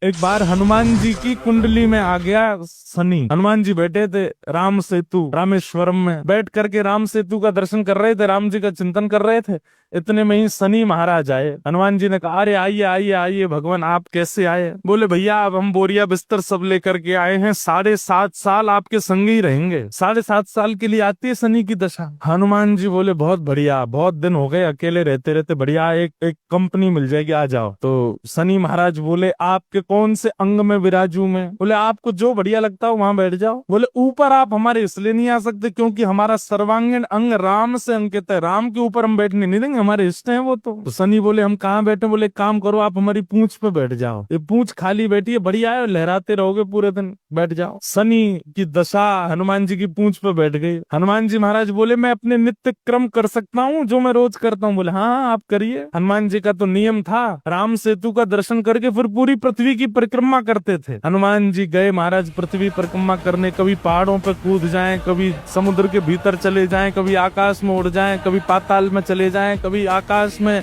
एक बार हनुमान जी की कुंडली में आ गया शनि। हनुमान जी बैठे थे राम सेतु रामेश्वरम में, बैठ करके राम सेतु का दर्शन कर रहे थे, राम जी का चिंतन कर रहे थे। इतने में ही शनि महाराज आए। हनुमान जी ने कहा, अरे आइए आइए आइए भगवान, आप कैसे आए? बोले भैया अब हम बोरिया बिस्तर सब लेकर के आए हैं, 7.5 साल आपके संग ही रहेंगे। 7.5 साल के लिए आती है शनि की दशा। हनुमान जी बोले बहुत बढ़िया, बहुत दिन हो गए अकेले रहते रहते, बढ़िया एक एक कंपनी मिल जाएगी, आ जाओ। तो शनि महाराज बोले आपके कौन से अंग में विराजू मैं? बोले आपको जो बढ़िया लगता हो वहां बैठ जाओ। बोले ऊपर आप हमारे इसलिए नहीं आ सकते क्योंकि हमारा सर्वांगीण अंग राम से अंकित है, राम के ऊपर हम बैठने नहीं देंगे, हमारे इष्ट हैं वो। तो शनि बोले हम कहाँ बैठे? बोले काम करो आप हमारी पूंछ पे बैठ जाओ, ये पूंछ खाली बैठी है, बढ़िया है, लहराते रहोगे पूरे दिन, बैठ जाओ। शनि की दशा हनुमान जी की पूंछ पे बैठ गई। हनुमान जी महाराज बोले मैं अपने नित्य क्रम कर सकता हूँ जो मैं रोज करता हूँ? बोले हाँ हाँ आप करिए। हनुमान जी का तो नियम था, राम सेतु का दर्शन करके फिर पूरी पृथ्वी की परिक्रमा करते थे। हनुमान जी गए महाराज पृथ्वी परिक्रमा करने, कभी पहाड़ों पर कूद जाएं, कभी समुद्र के भीतर चले जाएं, कभी आकाश में उड़ जाएं, कभी पाताल में चले जाएं, कभी आकाश में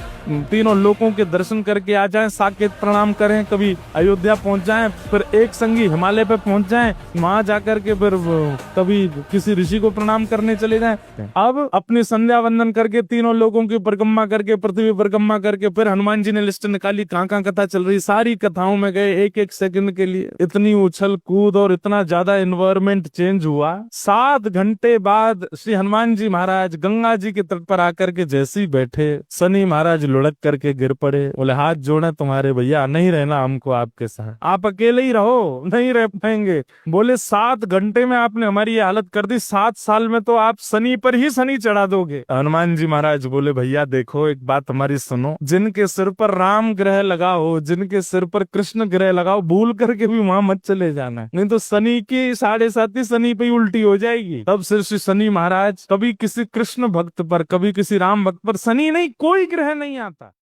तीनों लोकों के दर्शन करके आ जाएं, साकेत प्रणाम करें, कभी अयोध्या पहुंच जाएं, फिर एक संगी हिमालय पे पहुंच जाएं, वहां जाकर के फिर कभी किसी ऋषि को प्रणाम करने चले जाएं। अब अपनी संध्या वंदन करके तीनों लोगों की परिक्रमा करके पृथ्वी परिक्रमा करके फिर हनुमान जी ने लिस्ट निकाली कहाँ कहाँ कथा चल रही, सारी कथाओं में गए। एक एक सेकंड के लिए इतनी उछल कूद और इतना ज्यादा एनवायरमेंट चेंज हुआ। 7 घंटे बाद श्री हनुमान जी महाराज गंगा जी के तट पर आकर के जैसे ही बैठे, शनि महाराज लुढ़क करके गिर पड़े। बोले हाथ जोड़े तुम्हारे भैया, नहीं रहना हमको आपके साथ, आप अकेले ही रहो, नहीं रह पाएंगे। बोले 7 घंटे में आपने हमारी ये हालत कर दी, 7 साल में तो आप शनि पर ही शनि चढ़ा दोगे। हनुमान जी महाराज बोले भैया देखो एक बात हमारी सुनो, जिनके सिर पर राम ग्रह लगा हो, जिनके सिर पर कृष्ण ग्रह लगाओ, भूल करके भी वहां मत चले जाना, नहीं तो शनि की 7.5 शनि पे उल्टी हो जाएगी। तब सिर श्री शनि महाराज कभी किसी कृष्ण भक्त पर, कभी किसी राम भक्त पर, शनि नहीं कोई ग्रह नहीं आता।